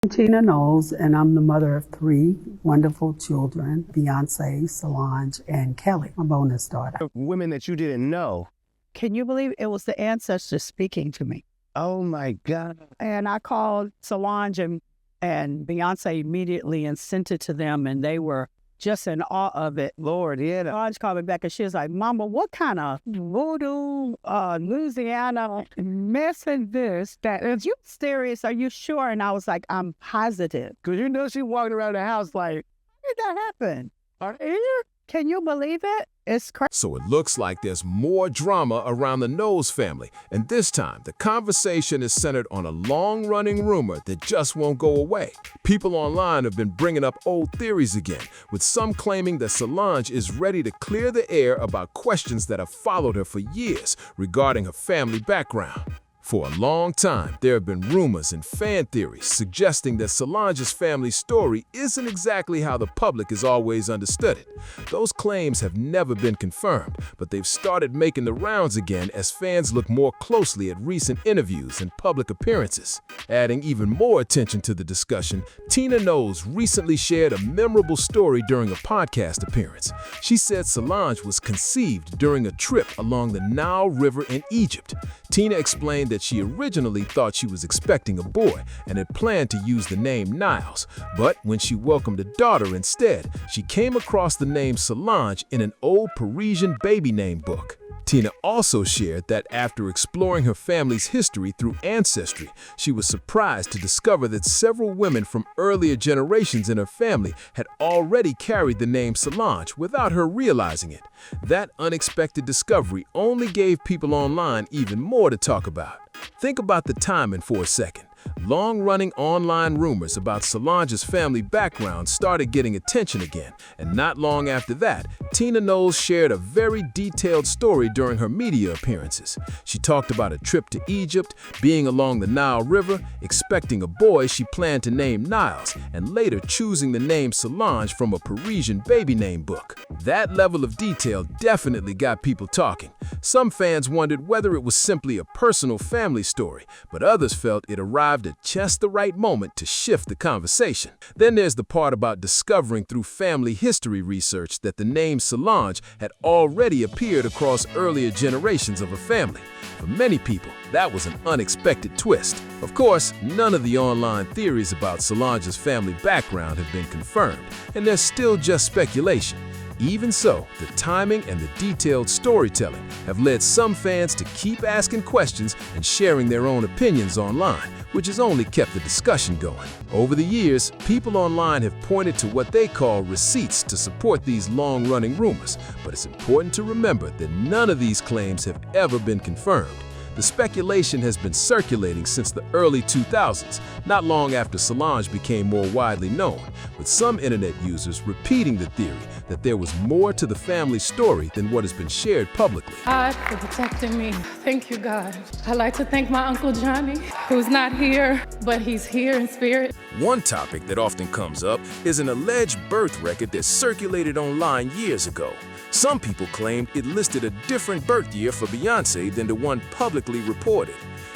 I'm Tina Knowles, and I'm the mother of three wonderful children, Beyonce, Solange, and Kelly, my bonus daughter. Women that you didn't know. Can you believe it was the ancestors speaking to me? Oh my God. And I called Solange and Beyonce immediately and sent it to them, and they were just in awe of it. Lord, yeah. Solange called me back and she was like, Mama, what kind of voodoo, Louisiana mess is this? That is you serious? Are you sure? And I was like, I'm positive. Because you know she walked around the house like, How did that happen? Are they here? Can you believe it? It's crazy. So it looks like there's more drama around the Knowles family, and this time the conversation is centered on a long-running rumor that just won't go away. People online have been bringing up old theories again, with some claiming that Solange is ready to clear the air about questions that have followed her for years regarding her family background. For a long time, there have been rumors and fan theories suggesting that Solange's family story isn't exactly how the public has always understood it. Those claims have never been confirmed, but they've started making the rounds again as fans look more closely at recent interviews and public appearances. Adding even more attention to the discussion, Tina Knowles recently shared a memorable story during a podcast appearance. She said Solange was conceived during a trip along the Nile River in Egypt. Tina explained that she originally thought she was expecting a boy and had planned to use the name Knowles, but when she welcomed a daughter instead, she came across the name Solange in an old Parisian baby name book. Tina also shared that after exploring her family's history through Ancestry, she was surprised to discover that several women from earlier generations in her family had already carried the name Solange without her realizing it. That unexpected discovery only gave people online even more to talk about. Think about the timing for a second. Long-running online rumors about Solange's family background started getting attention again, and not long after that, Tina Knowles shared a very detailed story during her media appearances. She talked about a trip to Egypt, being along the Nile River, expecting a boy she planned to name Knowles, and later choosing the name Solange from a Parisian baby name book. That level of detail definitely got people talking. Some fans wondered whether it was simply a personal family story, but others felt it arrived at just the right moment to shift the conversation. Then there's the part about discovering through family history research that the name Solange had already appeared across earlier generations of her family. For many people, that was an unexpected twist. Of course, none of the online theories about Solange's family background have been confirmed, and there's still just speculation. Even so, the timing and the detailed storytelling have led some fans to keep asking questions and sharing their own opinions online, which has only kept the discussion going. Over the years, people online have pointed to what they call receipts to support these long-running rumors, but it's important to remember that none of these claims have ever been confirmed. The speculation has been circulating since the early 2000s, not long after Solange became more widely known, with some internet users repeating the theory that there was more to the family story than what has been shared publicly. God for protecting me. Thank you, God. I'd like to thank my Uncle Johnny, who's not here, but he's here in spirit. One topic that often comes up is an alleged birth record that circulated online years ago. Some people claimed it listed a different birth year for Beyonce than the one publicly reported.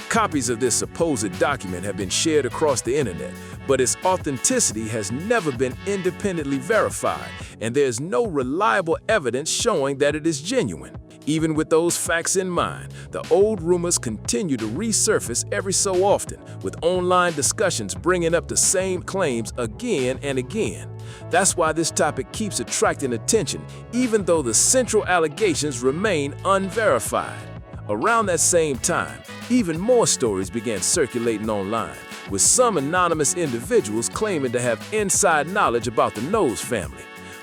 Copies of this supposed document have been shared across the internet, but its authenticity has never been independently verified, and there's no reliable evidence showing that it is genuine. Even with those facts in mind, the old rumors continue to resurface every so often, with online discussions bringing up the same claims again and again. That's why this topic keeps attracting attention, even though the central allegations remain unverified. Around that same time, even more stories began circulating online, with some anonymous individuals claiming to have inside knowledge about the Knowles family.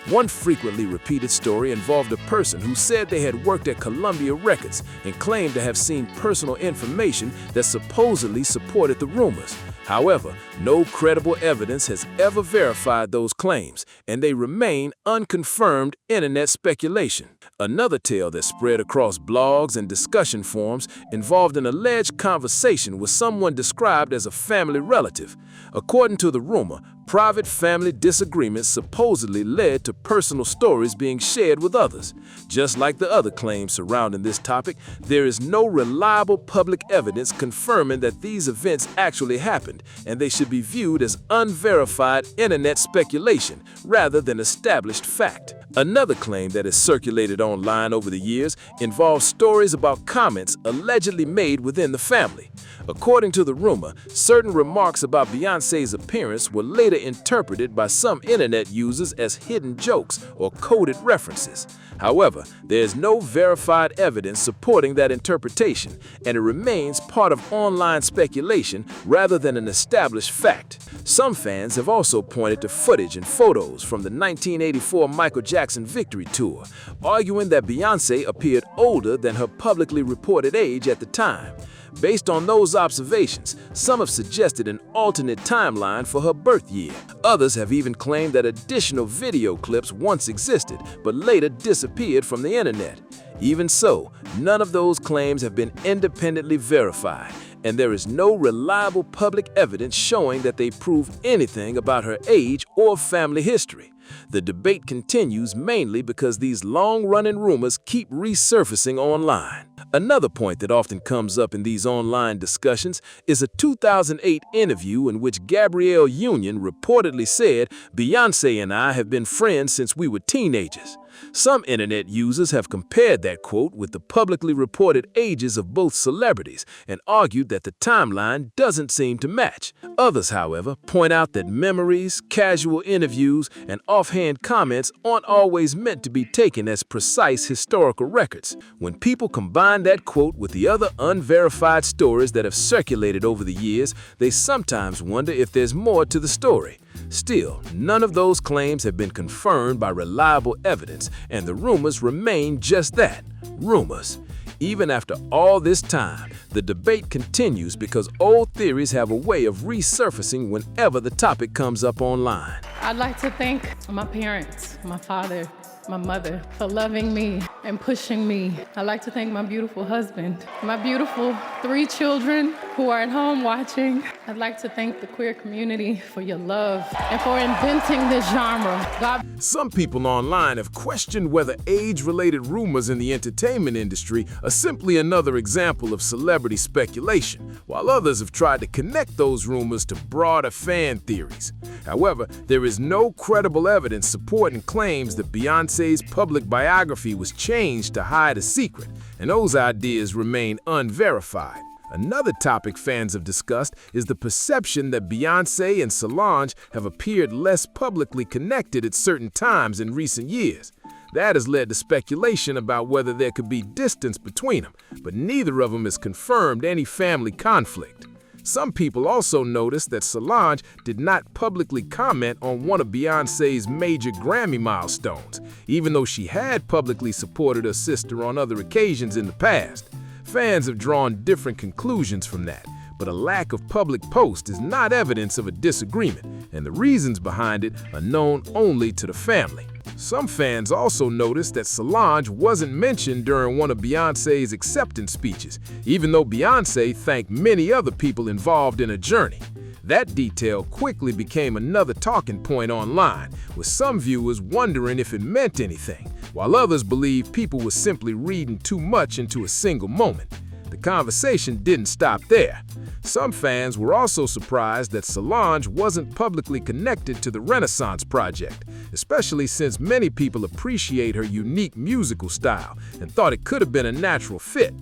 One frequently repeated story involved a person who said they had worked at Columbia Records and claimed to have seen personal information that supposedly supported the rumors. However, no credible evidence has ever verified those claims, and they remain unconfirmed internet speculation. Another tale that spread across blogs and discussion forums involved an alleged conversation with someone described as a family relative. According to the rumor, private family disagreements supposedly led to personal stories being shared with others. Just like the other claims surrounding this topic, there is no reliable public evidence confirming that these events actually happened, and they should be viewed as unverified internet speculation rather than established fact. Another claim that has circulated online over the years involves stories about comments allegedly made within the family. According to the rumor, certain remarks about Beyonce's appearance were later interpreted by some internet users as hidden jokes or coded references. However, there is no verified evidence supporting that interpretation, and it remains part of online speculation rather than an established fact. Some fans have also pointed to footage and photos from the 1984 Michael Jackson Victory Tour, arguing that Beyonce appeared older than her publicly reported age at the time. Based on those observations, some have suggested an alternate timeline for her birth year. Others have even claimed that additional video clips once existed, but later disappeared from the internet. Even so, none of those claims have been independently verified, and there is no reliable public evidence showing that they prove anything about her age or family history. The debate continues mainly because these long-running rumors keep resurfacing online. Another point that often comes up in these online discussions is a 2008 interview in which Gabrielle Union reportedly said, "Beyonce and I have been friends since we were teenagers." Some internet users have compared that quote with the publicly reported ages of both celebrities and argued that the timeline doesn't seem to match. Others, however, point out that memories, casual interviews, and offhand comments aren't always meant to be taken as precise historical records. When people combine that quote with the other unverified stories that have circulated over the years, they sometimes wonder if there's more to the story. Still, none of those claims have been confirmed by reliable evidence, and the rumors remain just that, rumors. Even after all this time, the debate continues because old theories have a way of resurfacing whenever the topic comes up online. I'd like to thank my parents, my father, my mother, for loving me and pushing me. I'd like to thank my beautiful husband, my beautiful 3 children who are at home watching. I'd like to thank the queer community for your love and for inventing this genre. God. Some people online have questioned whether age-related rumors in the entertainment industry are simply another example of celebrity speculation, while others have tried to connect those rumors to broader fan theories. However, there is no credible evidence supporting claims that Beyonce's public biography was changed to hide a secret, and those ideas remain unverified. Another topic fans have discussed is the perception that Beyonce and Solange have appeared less publicly connected at certain times in recent years. That has led to speculation about whether there could be distance between them, but neither of them has confirmed any family conflict. Some people also noticed that Solange did not publicly comment on one of Beyonce's major Grammy milestones, even though she had publicly supported her sister on other occasions in the past. Fans have drawn different conclusions from that, but a lack of public post is not evidence of a disagreement, and the reasons behind it are known only to the family. Some fans also noticed that Solange wasn't mentioned during one of Beyonce's acceptance speeches, even though Beyonce thanked many other people involved in her journey. That detail quickly became another talking point online, with some viewers wondering if it meant anything, while others believe people were simply reading too much into a single moment. The conversation didn't stop there. Some fans were also surprised that Solange wasn't publicly connected to the Renaissance project, especially since many people appreciate her unique musical style and thought it could have been a natural fit.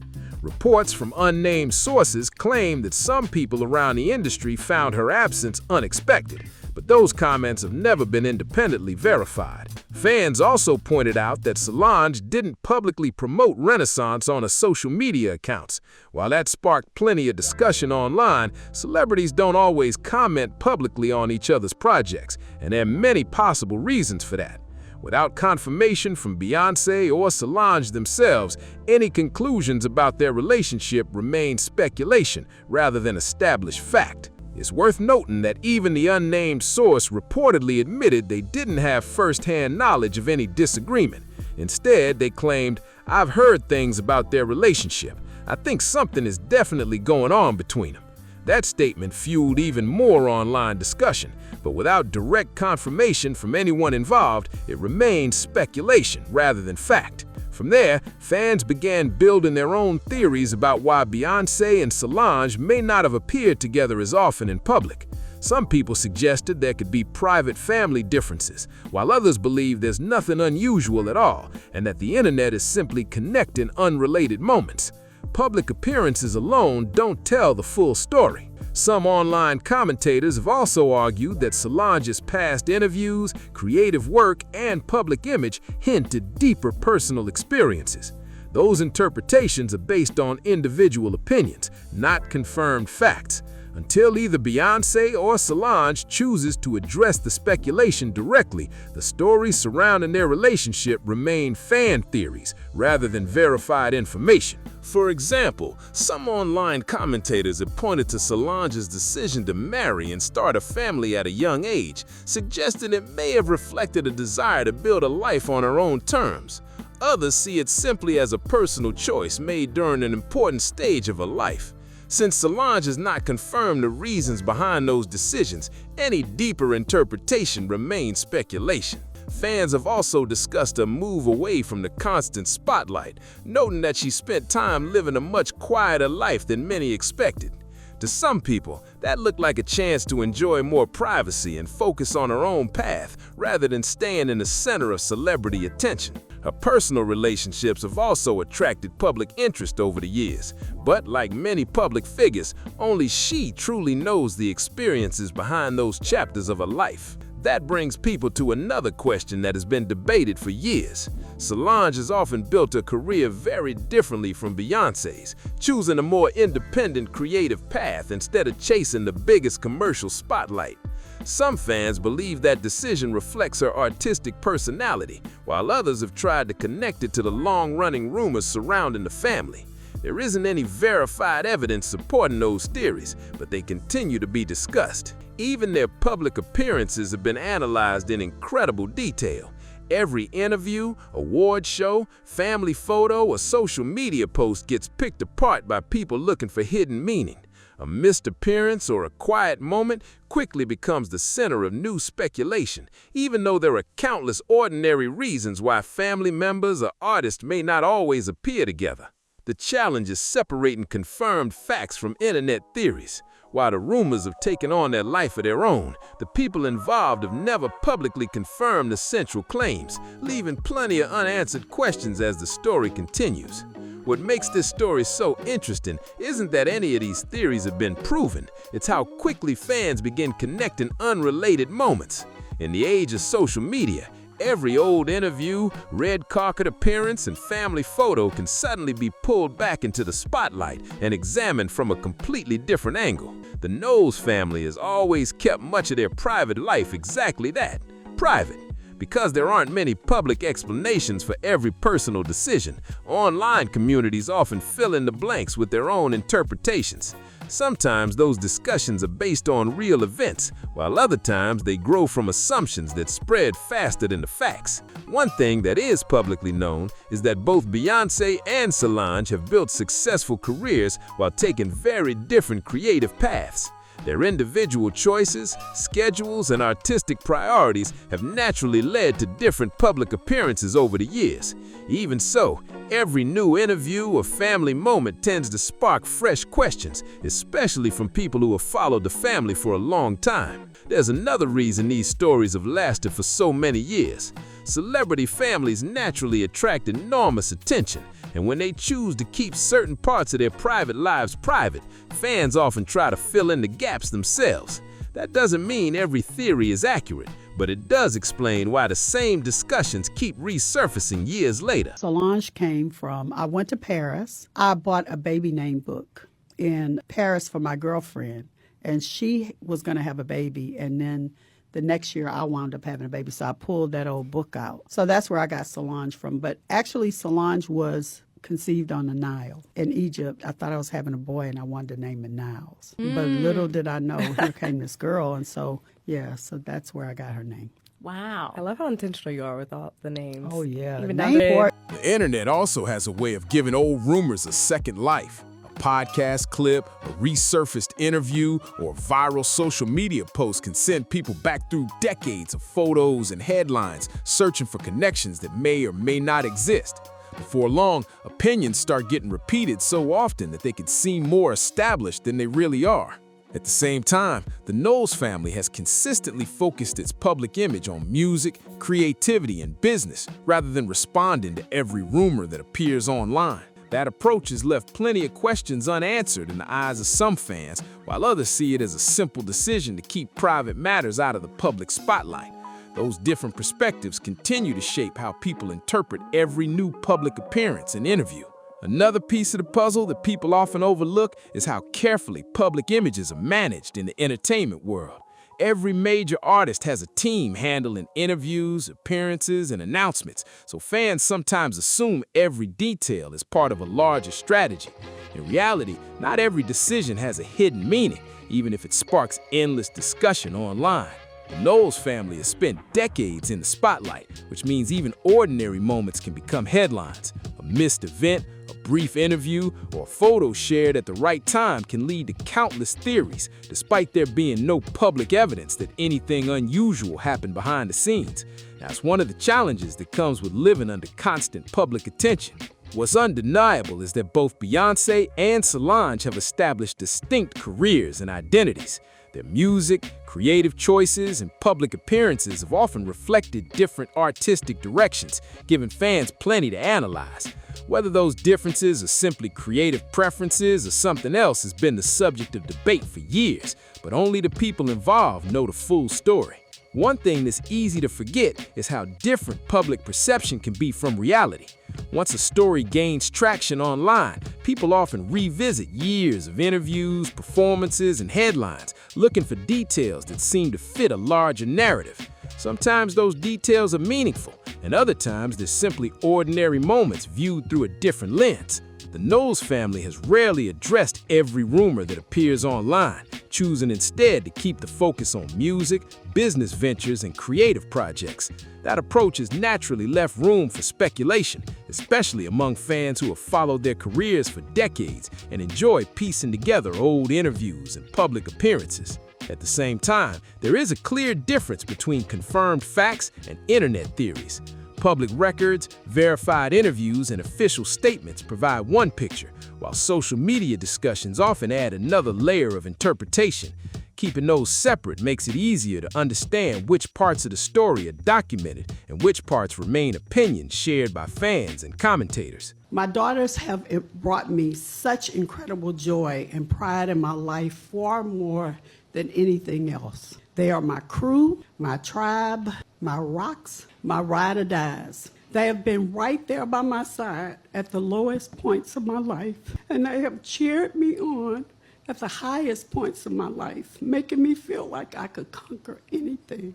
Reports from unnamed sources claim that some people around the industry found her absence unexpected, but those comments have never been independently verified. Fans also pointed out that Solange didn't publicly promote Renaissance on her social media accounts. While that sparked plenty of discussion online, celebrities don't always comment publicly on each other's projects, and there are many possible reasons for that. Without confirmation from Beyonce or Solange themselves, any conclusions about their relationship remain speculation rather than established fact. It's worth noting that even the unnamed source reportedly admitted they didn't have first-hand knowledge of any disagreement. Instead, they claimed, "I've heard things about their relationship. I think something is definitely going on between them." That statement fueled even more online discussion, but without direct confirmation from anyone involved, it remained speculation rather than fact. From there, fans began building their own theories about why Beyonce and Solange may not have appeared together as often in public. Some people suggested there could be private family differences, while others believe there's nothing unusual at all, and that the internet is simply connecting unrelated moments. Public appearances alone don't tell the full story. Some online commentators have also argued that Solange's past interviews, creative work, and public image hint at deeper personal experiences. Those interpretations are based on individual opinions, not confirmed facts. Until either Beyonce or Solange chooses to address the speculation directly, the stories surrounding their relationship remain fan theories rather than verified information. For example, some online commentators have pointed to Solange's decision to marry and start a family at a young age, suggesting it may have reflected a desire to build a life on her own terms. Others see it simply as a personal choice made during an important stage of her life. Since Solange has not confirmed the reasons behind those decisions, any deeper interpretation remains speculation. Fans have also discussed a move away from the constant spotlight, noting that she spent time living a much quieter life than many expected. To some people, that looked like a chance to enjoy more privacy and focus on her own path rather than staying in the center of celebrity attention. Her personal relationships have also attracted public interest over the years, but like many public figures, only she truly knows the experiences behind those chapters of her life. That brings people to another question that has been debated for years. Solange has often built her career very differently from Beyonce's, choosing a more independent creative path instead of chasing the biggest commercial spotlight. Some fans believe that decision reflects her artistic personality, while others have tried to connect it to the long-running rumors surrounding the family. There isn't any verified evidence supporting those theories, but they continue to be discussed. Even their public appearances have been analyzed in incredible detail. Every interview, award show, family photo, or social media post gets picked apart by people looking for hidden meaning. A missed appearance or a quiet moment quickly becomes the center of new speculation, even though there are countless ordinary reasons why family members or artists may not always appear together. The challenge is separating confirmed facts from internet theories. While the rumors have taken on their life of their own, the people involved have never publicly confirmed the central claims, leaving plenty of unanswered questions as the story continues. What makes this story so interesting isn't that any of these theories have been proven, it's how quickly fans begin connecting unrelated moments. In the age of social media, every old interview, red carpet appearance, and family photo can suddenly be pulled back into the spotlight and examined from a completely different angle. The Knowles family has always kept much of their private life exactly that, private. Because there aren't many public explanations for every personal decision, online communities often fill in the blanks with their own interpretations. Sometimes those discussions are based on real events, while other times they grow from assumptions that spread faster than the facts. One thing that is publicly known is that both Beyonce and Solange have built successful careers while taking very different creative paths. Their individual choices, schedules, and artistic priorities have naturally led to different public appearances over the years. Even so, every new interview or family moment tends to spark fresh questions, especially from people who have followed the family for a long time. There's another reason these stories have lasted for so many years. Celebrity families naturally attract enormous attention, and when they choose to keep certain parts of their private lives private, fans often try to fill in the gaps themselves. That doesn't mean every theory is accurate, but it does explain why the same discussions keep resurfacing years later. Solange came from, I went to Paris. I bought a baby name book in Paris for my girlfriend, and she was going to have a baby, and then the next year I wound up having a baby, so I pulled that old book out. So that's where I got Solange from. But actually, Solange was conceived on the Nile in Egypt. I thought I was having a boy, and I wanted to name it Knowles. But little did I know, here came this girl, and so, yeah, so that's where I got her name. Wow. I love how intentional you are with all the names. Oh, yeah. Even Name though port. The internet also has a way of giving old rumors a second life. A podcast clip, a resurfaced interview, or a viral social media post can send people back through decades of photos and headlines, searching for connections that may or may not exist. Before long, opinions start getting repeated so often that they can seem more established than they really are. At the same time, the Knowles family has consistently focused its public image on music, creativity, and business, rather than responding to every rumor that appears online. That approach has left plenty of questions unanswered in the eyes of some fans, while others see it as a simple decision to keep private matters out of the public spotlight. Those different perspectives continue to shape how people interpret every new public appearance and interview. Another piece of the puzzle that people often overlook is how carefully public images are managed in the entertainment world. Every major artist has a team handling interviews, appearances, and announcements, so fans sometimes assume every detail is part of a larger strategy. In reality, not every decision has a hidden meaning, even if it sparks endless discussion online. The Knowles family has spent decades in the spotlight, which means even ordinary moments can become headlines. A missed event, a brief interview, or a photo shared at the right time can lead to countless theories, despite there being no public evidence that anything unusual happened behind the scenes. Now, it's one of the challenges that comes with living under constant public attention. What's undeniable is that both Beyonce and Solange have established distinct careers and identities. Their music, creative choices, and public appearances have often reflected different artistic directions, giving fans plenty to analyze. Whether those differences are simply creative preferences or something else has been the subject of debate for years, but only the people involved know the full story. One thing that's easy to forget is how different public perception can be from reality. Once a story gains traction online, people often revisit years of interviews, performances, and headlines, looking for details that seem to fit a larger narrative. Sometimes those details are meaningful, and other times they're simply ordinary moments viewed through a different lens. The Knowles family has rarely addressed every rumor that appears online, choosing instead to keep the focus on music, business ventures, and creative projects. That approach has naturally left room for speculation, especially among fans who have followed their careers for decades and enjoy piecing together old interviews and public appearances. At the same time, there is a clear difference between confirmed facts and internet theories. Public records, verified interviews, and official statements provide one picture, while social media discussions often add another layer of interpretation. Keeping those separate makes it easier to understand which parts of the story are documented and which parts remain opinions shared by fans and commentators. My daughters have brought me such incredible joy and pride in my life, far more than anything else. They are my crew, my tribe, my rocks, my ride or dies. They have been right there by my side at the lowest points of my life, and they have cheered me on at the highest points of my life, making me feel like I could conquer anything.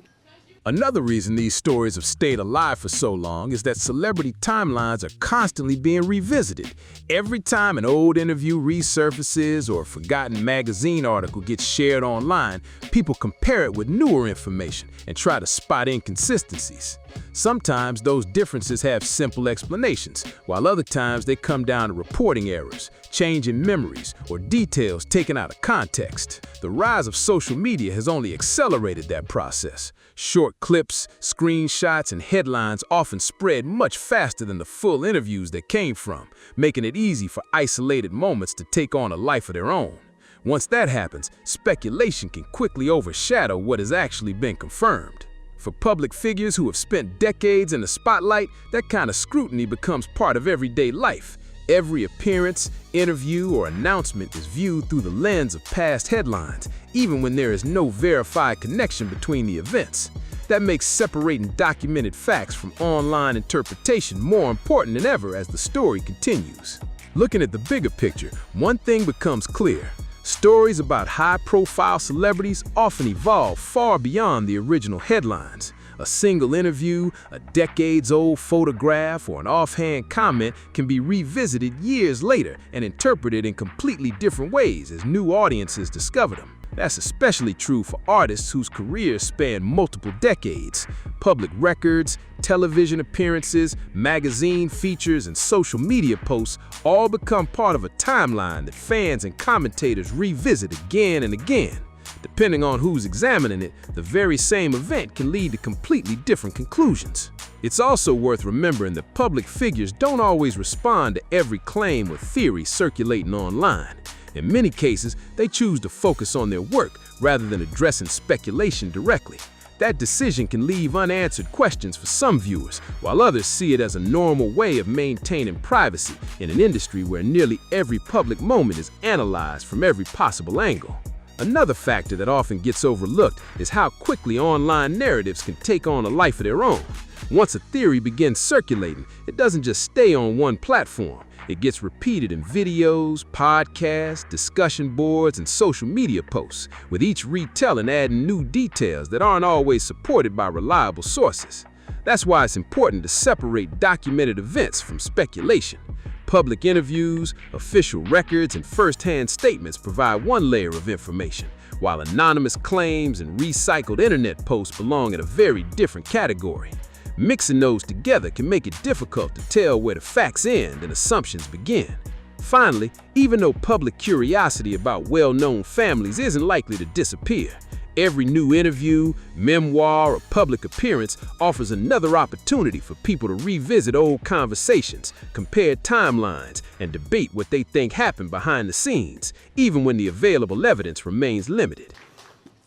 Another reason these stories have stayed alive for so long is that celebrity timelines are constantly being revisited. Every time an old interview resurfaces or a forgotten magazine article gets shared online, people compare it with newer information and try to spot inconsistencies. Sometimes those differences have simple explanations, while other times they come down to reporting errors, change in memories, or details taken out of context. The rise of social media has only accelerated that process. Short clips, screenshots, and headlines often spread much faster than the full interviews they came from, making it easy for isolated moments to take on a life of their own. Once that happens, speculation can quickly overshadow what has actually been confirmed. For public figures who have spent decades in the spotlight, that kind of scrutiny becomes part of everyday life. Every appearance, interview, or announcement is viewed through the lens of past headlines, even when there is no verified connection between the events. That makes separating documented facts from online interpretation more important than ever as the story continues. Looking at the bigger picture, one thing becomes clear. Stories about high-profile celebrities often evolve far beyond the original headlines. A single interview, a decades-old photograph, or an offhand comment can be revisited years later and interpreted in completely different ways as new audiences discover them. That's especially true for artists whose careers span multiple decades. Public records, television appearances, magazine features, and social media posts all become part of a timeline that fans and commentators revisit again and again. Depending on who's examining it, the very same event can lead to completely different conclusions. It's also worth remembering that public figures don't always respond to every claim or theory circulating online. In many cases, they choose to focus on their work rather than addressing speculation directly. That decision can leave unanswered questions for some viewers, while others see it as a normal way of maintaining privacy in an industry where nearly every public moment is analyzed from every possible angle. Another factor that often gets overlooked is how quickly online narratives can take on a life of their own. Once a theory begins circulating, it doesn't just stay on one platform. It gets repeated in videos, podcasts, discussion boards, and social media posts, with each retelling adding new details that aren't always supported by reliable sources. That's why it's important to separate documented events from speculation. Public interviews, official records, and first-hand statements provide one layer of information, while anonymous claims and recycled internet posts belong in a very different category. Mixing those together can make it difficult to tell where the facts end and assumptions begin. Finally, even though public curiosity about well-known families isn't likely to disappear, every new interview, memoir, or public appearance offers another opportunity for people to revisit old conversations, compare timelines, and debate what they think happened behind the scenes, even when the available evidence remains limited.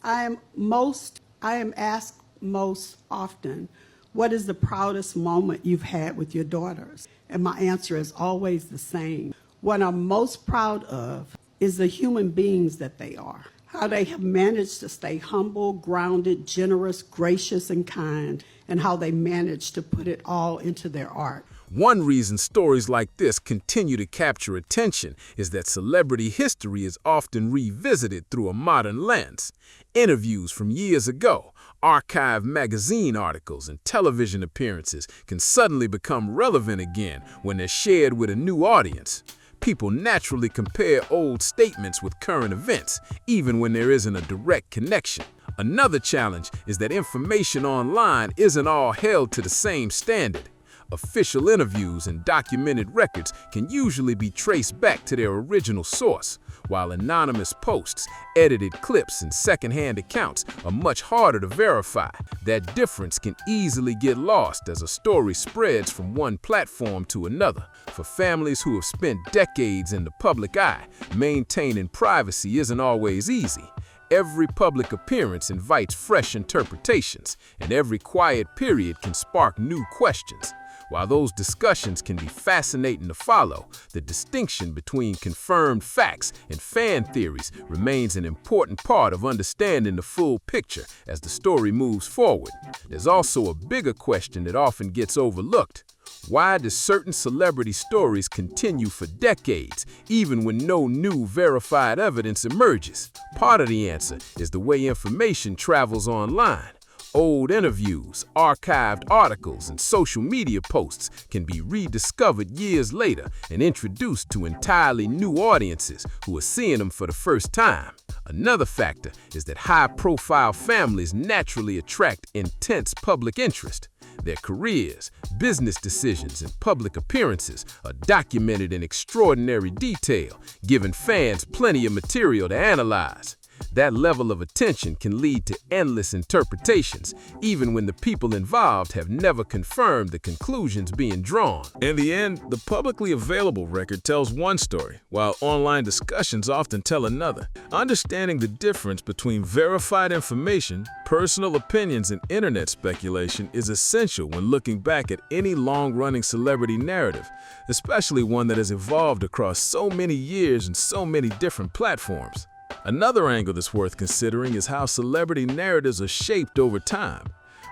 I am asked most often, what is the proudest moment you've had with your daughters? And my answer is always the same. What I'm most proud of is the human beings that they are. How they have managed to stay humble, grounded, generous, gracious, and kind, and how they managed to put it all into their art. One reason stories like this continue to capture attention is that celebrity history is often revisited through a modern lens. Interviews from years ago, archived magazine articles, and television appearances can suddenly become relevant again when they're shared with a new audience. People naturally compare old statements with current events, even when there isn't a direct connection. Another challenge is that information online isn't all held to the same standard. Official interviews and documented records can usually be traced back to their original source, while anonymous posts, edited clips, and secondhand accounts are much harder to verify. That difference can easily get lost as a story spreads from one platform to another. For families who have spent decades in the public eye, maintaining privacy isn't always easy. Every public appearance invites fresh interpretations, and every quiet period can spark new questions. While those discussions can be fascinating to follow, the distinction between confirmed facts and fan theories remains an important part of understanding the full picture as the story moves forward. There's also a bigger question that often gets overlooked. Why do certain celebrity stories continue for decades, even when no new verified evidence emerges? Part of the answer is the way information travels online. Old interviews, archived articles, and social media posts can be rediscovered years later and introduced to entirely new audiences who are seeing them for the first time. Another factor is that high-profile families naturally attract intense public interest. Their careers, business decisions, and public appearances are documented in extraordinary detail, giving fans plenty of material to analyze. That level of attention can lead to endless interpretations, even when the people involved have never confirmed the conclusions being drawn. In the end, the publicly available record tells one story, while online discussions often tell another. Understanding the difference between verified information, personal opinions, and internet speculation is essential when looking back at any long-running celebrity narrative, especially one that has evolved across so many years and so many different platforms. Another angle that's worth considering is how celebrity narratives are shaped over time.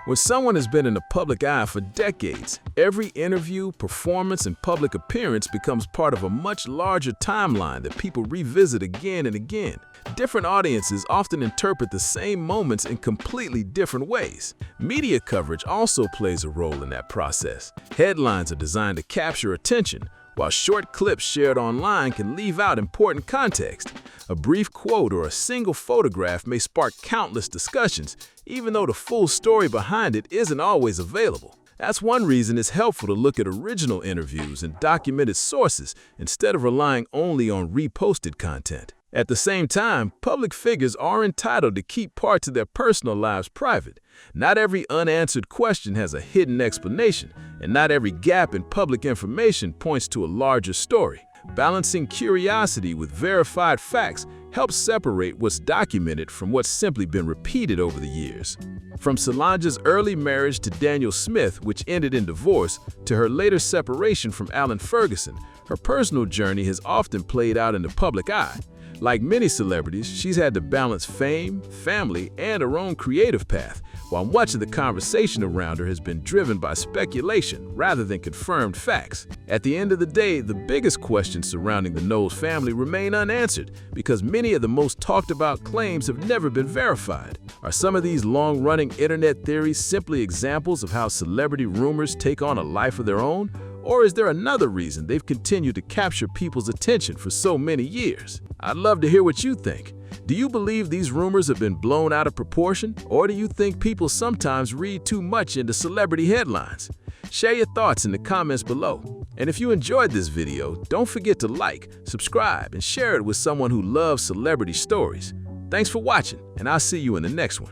When someone has been in the public eye for decades, every interview, performance, and public appearance becomes part of a much larger timeline that people revisit again and again. Different audiences often interpret the same moments in completely different ways. Media coverage also plays a role in that process. Headlines are designed to capture attention, while short clips shared online can leave out important context. A brief quote or a single photograph may spark countless discussions, even though the full story behind it isn't always available. That's one reason it's helpful to look at original interviews and documented sources instead of relying only on reposted content. At the same time, public figures are entitled to keep parts of their personal lives private. Not every unanswered question has a hidden explanation, and not every gap in public information points to a larger story. Balancing curiosity with verified facts helps separate what's documented from what's simply been repeated over the years. From Solange's early marriage to Daniel Smith, which ended in divorce, to her later separation from Alan Ferguson, her personal journey has often played out in the public eye. Like many celebrities, she's had to balance fame, family, and her own creative path, while much of the conversation around her has been driven by speculation rather than confirmed facts. At the end of the day, the biggest questions surrounding the Knowles family remain unanswered because many of the most talked about claims have never been verified. Are some of these long-running internet theories simply examples of how celebrity rumors take on a life of their own? Or is there another reason they've continued to capture people's attention for so many years? I'd love to hear what you think. Do you believe these rumors have been blown out of proportion? Or do you think people sometimes read too much into celebrity headlines? Share your thoughts in the comments below. And if you enjoyed this video, don't forget to like, subscribe, and share it with someone who loves celebrity stories. Thanks for watching, and I'll see you in the next one.